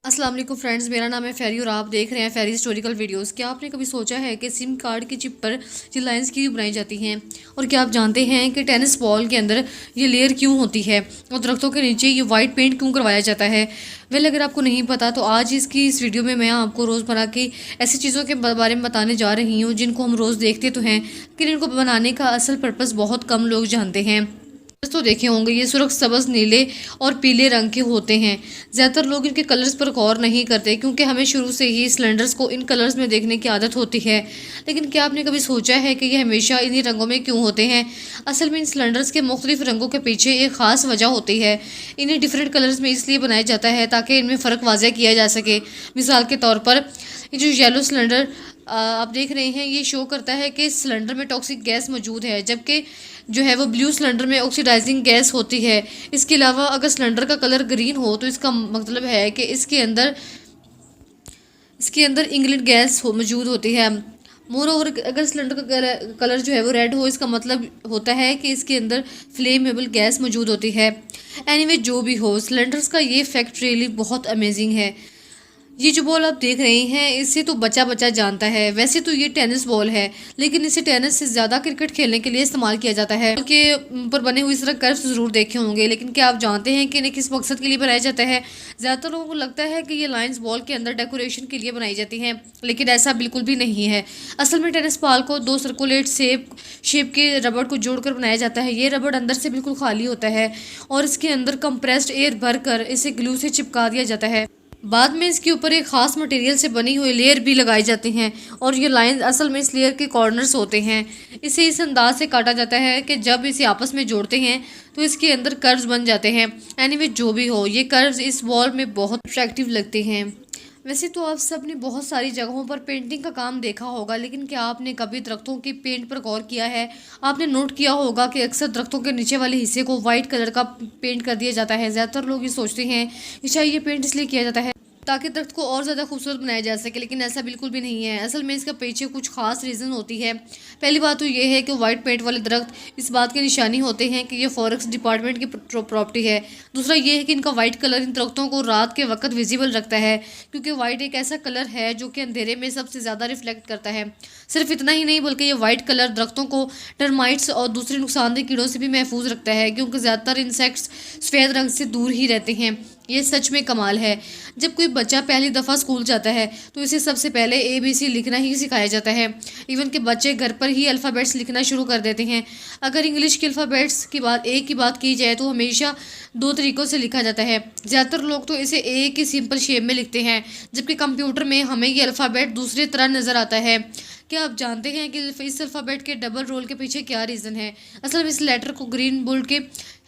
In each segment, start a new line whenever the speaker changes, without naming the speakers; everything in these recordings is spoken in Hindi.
अस्सलाम वालेकुम फ्रेंड्स, मेरा नाम है फेरी और आप देख रहे हैं फेरी हिस्टोरिकल वीडियोस। क्या आपने कभी सोचा है कि सिम कार्ड की चिप पर ये लाइंस क्यों बनाई जाती हैं? और क्या आप जानते हैं कि टेनिस बॉल के अंदर ये लेयर क्यों होती है और दरख्तों के नीचे ये वाइट पेंट क्यों करवाया जाता है? वेल, अगर आपको नहीं पता तो आज इस वीडियो में मैं आपको रोज़मर्रा की ऐसी चीज़ों के बारे में बताने जा रही हूँ जिनको हम रोज़ देखते तो हैं, लेकिन इनको बनाने का असल पर्पज़ बहुत कम लोग जानते हैं। तो देखे होंगे, ये सुर्ख, सब्ज़, नीले और पीले रंग के होते हैं। ज़्यादातर लोग इनके कलर्स पर गौर नहीं करते क्योंकि हमें शुरू से ही सिलेंडर्स को इन कलर्स में देखने की आदत होती है। लेकिन क्या आपने कभी सोचा है कि ये हमेशा इन्हीं रंगों में क्यों होते हैं? असल में इन सिलेंडर्स के मुख्तलिफ रंगों के पीछे एक ख़ास वजह होती है। इन्हें डिफरेंट कलर्स में इसलिए बनाया जाता है ताकि इनमें फ़र्क वाज़ह किया जा सके। मिसाल के तौर पर ये जो येलो सिलेंडर आप देख रहे हैं, ये शो करता है कि सिलेंडर में टॉक्सिक गैस मौजूद है, जबकि जो है वो ब्लू सिलेंडर में ऑक्सीडाइजिंग गैस होती है। इसके अलावा अगर सिलेंडर का कलर ग्रीन हो तो इसका मतलब है कि इसके अंदर इंग्लिड गैस मौजूद होती है। मोर ओवर अगर सिलेंडर का कलर जो है वो रेड हो, इसका मतलब होता है कि इसके अंदर फ्लेमेबल गैस मौजूद होती है। एनीवे, जो भी हो, सिलेंडर्स का ये फैक्ट रियली बहुत अमेजिंग है। ये जो बॉल आप देख रहे हैं, इसे तो बच्चा बच्चा जानता है। वैसे तो ये टेनिस बॉल है, लेकिन इसे टेनिस से ज़्यादा क्रिकेट खेलने के लिए इस्तेमाल किया जाता है। बॉल के ऊपर बने हुए इस तरह कर्व्स ज़रूर देखे होंगे, लेकिन क्या आप जानते हैं कि इन्हें किस मकसद के लिए बनाया जाता है? ज़्यादातर लोगों को लगता है कि ये लाइंस बॉल के अंदर डेकोरेशन के लिए बनाई जाती हैं, लेकिन ऐसा बिल्कुल भी नहीं है। असल में टेनिस बॉल को दो सर्कुलेट शेप के रबड़ को जोड़कर बनाया जाता है। ये रबड़ अंदर से बिल्कुल खाली होता है और इसके अंदर कंप्रेस्ड एयर भरकर इसे ग्लू से चिपका दिया जाता है। बाद में इसके ऊपर एक ख़ास मटेरियल से बनी हुई लेयर भी लगाई जाती हैं और ये लाइंस असल में इस लेयर के कॉर्नर्स होते हैं। इसे इस अंदाज से काटा जाता है कि जब इसे आपस में जोड़ते हैं तो इसके अंदर कर्व्स बन जाते हैं। एनीवे, जो भी हो, ये कर्व्स इस वॉल में बहुत अट्रैक्टिव लगते हैं। वैसे तो आप सब ने बहुत सारी जगहों पर पेंटिंग का काम देखा होगा, लेकिन क्या आपने कभी दरख्तों की पेंट पर गौर किया है? आपने नोट किया होगा कि अक्सर दरख्तों के नीचे वाले हिस्से को वाइट कलर का पेंट कर दिया जाता है। ज़्यादातर लोग ये सोचते हैं कि शायद ये पेंट इसलिए किया जाता है ताकि दरख्त को और ज़्यादा खूबसूरत बनाया जा सके, लेकिन ऐसा बिल्कुल भी नहीं है। असल में इसका पीछे कुछ खास रीज़न होती है। पहली बात तो ये है कि वाइट पेंट वाले दरख्त इस बात की निशानी होते हैं कि ये फॉरेस्ट डिपार्टमेंट की प्रॉपर्टी है। दूसरा ये है कि इनका वाइट कलर इन दरख्तों को रात के वक्त विजिबल रखता है, क्योंकि वाइट एक ऐसा कलर है जो कि अंधेरे में सबसे ज़्यादा रिफ्लेक्ट करता है। सिर्फ इतना ही नहीं, बल्कि ये वाइट कलर दरख्तों को टर्माइट्स और दूसरे नुकसानदेह कीड़ों से भी महफूज रखता है, क्योंकि ज़्यादातर इंसेक्ट्स सफ़ेद रंग से दूर ही रहते हैं। ये सच में कमाल है। जब कोई बच्चा पहली दफ़ा स्कूल जाता है तो इसे सबसे पहले ABC लिखना ही सिखाया जाता है। इवन के बच्चे घर पर ही अल्फ़ाबेट्स लिखना शुरू कर देते हैं। अगर इंग्लिश के अल्फ़ाबेट्स की बात की जाए तो हमेशा दो तरीक़ों से लिखा जाता है। ज़्यादातर लोग तो इसे एक ही सिंपल शेप में लिखते हैं, जबकि कंप्यूटर में हमें ये अल्फ़ाबेट दूसरी तरह नज़र आता है। क्या आप जानते हैं कि इस अल्फ़ाबेट के डबल रोल के पीछे क्या रीज़न है? असल में इस लेटर को ग्रीन बुल्ड के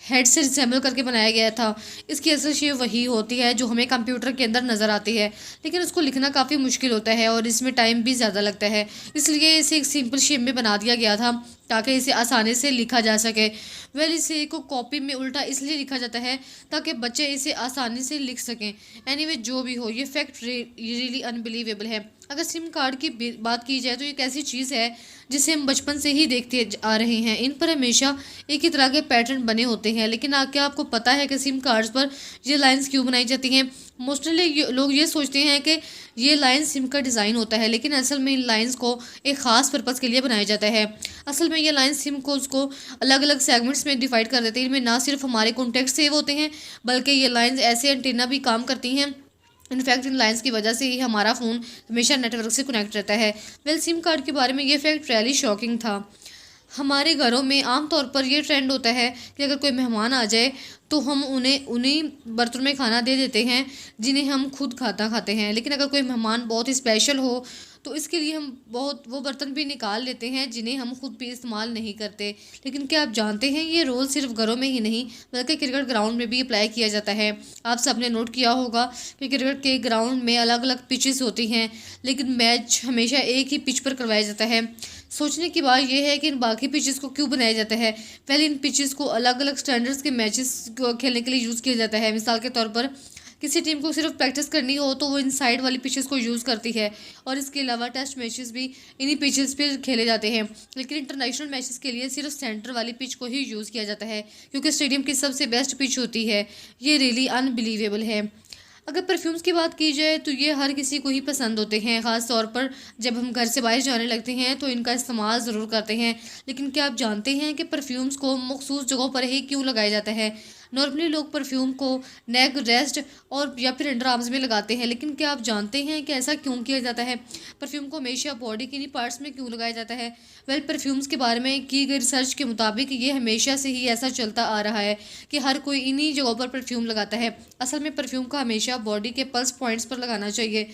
हेड से रिसेंबल करके बनाया गया था। इसकी असल शेप वही होती है जो हमें कंप्यूटर के अंदर नज़र आती है, लेकिन उसको लिखना काफ़ी मुश्किल होता है और इसमें टाइम भी ज़्यादा लगता है। इसलिए इसे एक सिंपल शेप में बना दिया गया था ताकि इसे आसानी से लिखा जा सके। वेल, इसे को कॉपी में उल्टा इसलिए लिखा जाता है ताकि बच्चे इसे आसानी से लिख सकें। एनीवे, जो भी हो, ये फैक्ट रियली अनबिलीवेबल है। अगर सिम कार्ड की बात की जाए तो ये एक ऐसी चीज़ है जिसे हम बचपन से ही देखते आ रहे हैं। इन पर हमेशा एक ही तरह के पैटर्न बने होते हैं, लेकिन क्या आपको पता है कि सिम कार्ड्स पर ये लाइंस क्यों बनाई जाती हैं? मोस्टली लोग ये सोचते हैं कि ये लाइन सिम का डिज़ाइन होता है, लेकिन असल में इन लाइंस को एक ख़ास पर्पज़ के लिए बनाया जाता है। असल में ये लाइन सिम को उसको अलग अलग सेगमेंट्स में डिवाइड कर देते हैं। इनमें ना सिर्फ हमारे कॉन्टैक्ट सेव होते हैं, बल्कि ये लाइंस ऐसे एंटीना भी काम करती हैं। इनफैक्ट इन लाइंस की वजह से ही हमारा फ़ोन हमेशा नेटवर्क से कनेक्ट रहता है। वेल, सिम कार्ड के बारे में ये फैक्ट रियली शॉकिंग था। हमारे घरों में आम तौर पर यह ट्रेंड होता है कि अगर कोई मेहमान आ जाए तो हम उन्हें उन्हीं बर्तनों में खाना दे देते हैं जिन्हें हम खुद खाते हैं। लेकिन अगर कोई मेहमान बहुत ही स्पेशल हो तो इसके लिए हम बहुत वो बर्तन भी निकाल लेते हैं जिन्हें हम खुद भी इस्तेमाल नहीं करते। लेकिन क्या आप जानते हैं, ये रोल सिर्फ घरों में ही नहीं बल्कि क्रिकेट ग्राउंड में भी अप्लाई किया जाता है। आप सबने नोट किया होगा कि क्रिकेट के ग्राउंड में अलग अलग पिचेस होती हैं, लेकिन मैच हमेशा एक ही पिच पर करवाया जाता है। सोचने की बात यह है कि इन बाकी पिचेस को क्यों बनाया जाता है? पहले इन पिचेस को अलग अलग स्टैंडर्ड्स के मैचेस को खेलने के लिए यूज़ किया जाता है। मिसाल के तौर पर किसी टीम को सिर्फ प्रैक्टिस करनी हो तो वो इन साइड वाली पिचेस को यूज़ करती है, और इसके अलावा टेस्ट मैचेस भी इन्हीं पिचेस पे खेले जाते हैं। लेकिन इंटरनेशनल मैचेस के लिए सिर्फ सेंटर वाली पिच को ही यूज़ किया जाता है, क्योंकि स्टेडियम की सबसे बेस्ट पिच होती है। ये रियली अनबिलीवेबल है। अगर परफ्यूम्स की बात की जाए तो ये हर किसी को ही पसंद होते हैं, ख़ास तौर पर जब हम घर से बाहर जाने लगते हैं तो इनका इस्तेमाल ज़रूर करते हैं। लेकिन क्या आप जानते हैं कि परफ्यूम्स को मखसूस जगहों पर ही क्यों लगाया जाता है? नॉर्मली लोग परफ्यूम को नेक, रेस्ट और या फिर अंडर आर्म्स में लगाते हैं, लेकिन क्या आप जानते हैं कि ऐसा क्यों किया जाता है? परफ्यूम को हमेशा बॉडी के इन्हीं पार्ट्स में क्यों लगाया जाता है? परफ्यूम्स के बारे में की गई रिसर्च के मुताबिक ये हमेशा से ही ऐसा चलता आ रहा है कि हर कोई इन्हीं जगहों पर परफ्यूम लगाता है। असल में परफ्यूम का हमेशा बॉडी के पल्स पॉइंट्स पर लगाना चाहिए,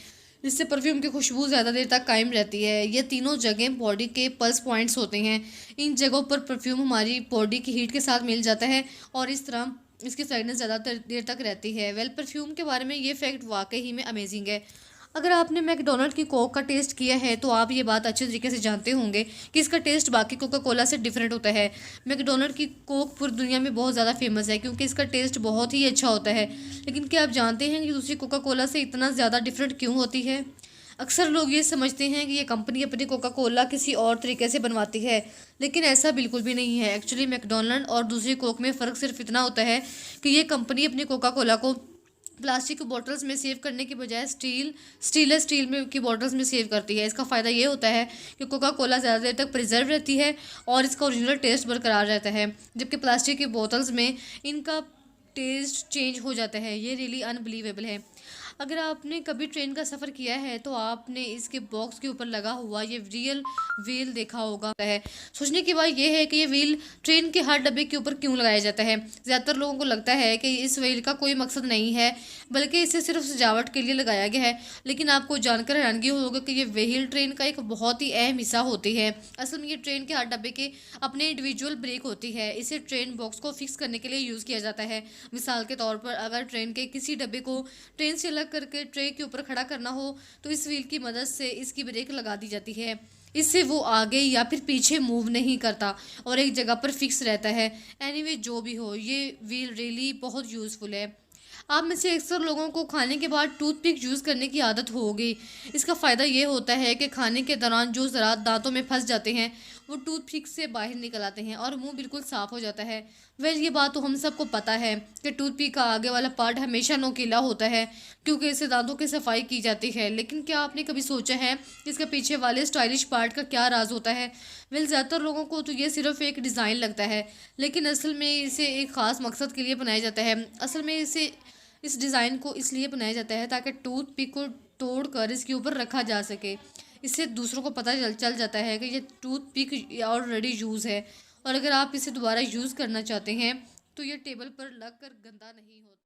जिससे परफ्यूम की खुशबू ज़्यादा देर तक कायम रहती है। ये तीनों जगह बॉडी के पल्स पॉइंट्स होते हैं। इन जगहों पर परफ्यूम हमारी बॉडी की हीट के साथ मिल जाता है और इस तरह इसकी फ्रेगनेंस ज़्यादा देर तक रहती है। परफ्यूम के बारे में ये फैक्ट वाकई ही में अमेजिंग है। अगर आपने मैकडोनल्ड की कोक का टेस्ट किया है तो आप ये बात अच्छे तरीके से जानते होंगे कि इसका टेस्ट बाकी कोका कोला से डिफरेंट होता है। मैकडोनल्ड की कोक पूरी दुनिया में बहुत ज़्यादा फेमस है क्योंकि इसका टेस्ट बहुत ही अच्छा होता है। लेकिन क्या आप जानते हैं कि दूसरी कोका कोला से इतना ज़्यादा डिफरेंट क्यों होती है? अक्सर लोग ये समझते हैं कि ये कंपनी अपनी कोका कोला किसी और तरीके से बनवाती है, लेकिन ऐसा बिल्कुल भी नहीं है। एक्चुअली मैकडोनल्ड और दूसरी कोक में फ़र्क सिर्फ इतना होता है कि ये कंपनी अपनी कोका कोला को प्लास्टिक की बॉटल्स में सेव करने की बजाय स्टेनलेस स्टील में की बॉटल्स में सेव करती है। इसका फ़ायदा ये होता है कि कोका कोला ज़्यादा देर तक प्रिजर्व रहती है और इसका ओरिजिनल टेस्ट बरकरार रहता है, जबकि प्लास्टिक की बोतल्स में इनका टेस्ट चेंज हो जाता है। ये रियली अनबिलीवेबल है। अगर आपने कभी ट्रेन का सफ़र किया है तो आपने इसके बॉक्स के ऊपर लगा हुआ ये रियल व्हील देखा होगा है। सोचने की बात यह है कि ये व्हील ट्रेन के हर डब्बे के ऊपर क्यों लगाया जाता है। ज़्यादातर लोगों को लगता है कि इस व्हील का कोई मकसद नहीं है, बल्कि इसे सिर्फ सजावट के लिए लगाया गया है। लेकिन आपको जानकर हैरानगी होगा कि ये व्हील ट्रेन का एक बहुत ही अहम हिस्सा होती है। असल में ये ट्रेन के हर डब्बे के अपने इंडिविजुअल ब्रेक होती है। इसे ट्रेन बॉक्स को फिक्स करने के लिए यूज़ किया जाता है। मिसाल के तौर पर अगर ट्रेन के किसी डब्बे को ट्रेन से अलग करके ट्रे के ऊपर खड़ा करना हो तो इस व्हील की मदद से इसकी ब्रेक लगा दी जाती है। इससे वो आगे या फिर पीछे मूव नहीं करता और एक जगह पर फिक्स रहता है। एनीवे जो भी हो, ये व्हील रियली बहुत यूज़फुल है। आप में से अक्सर लोगों को खाने के बाद टूथपिक यूज़ करने की आदत होगी। इसका फ़ायदा ये होता है कि खाने के दौरान जो ज़रात दांतों में फंस जाते हैं वो टूथपिक से बाहर निकल आते हैं और मुंह बिल्कुल साफ़ हो जाता है। ये बात तो हम सबको पता है कि टूथपिक का आगे वाला पार्ट हमेशा नोकीला होता है क्योंकि इससे दांतों की सफाई की जाती है। लेकिन क्या आपने कभी सोचा है कि इसके पीछे वाले स्टाइलिश पार्ट का क्या राज होता है? ज़्यादातर लोगों को तो ये सिर्फ एक डिज़ाइन लगता है, लेकिन असल में इसे एक ख़ास मकसद के लिए बनाया जाता है। असल में इस डिज़ाइन को इसलिए बनाया जाता है ताकि टूथपिक को तोड़कर इसके ऊपर रखा जा सके। इससे दूसरों को पता चल जाता है कि ये टूथपिक ऑलरेडी यूज़ है और अगर आप इसे दोबारा यूज़ करना चाहते हैं तो ये टेबल पर लग कर गंदा नहीं होता।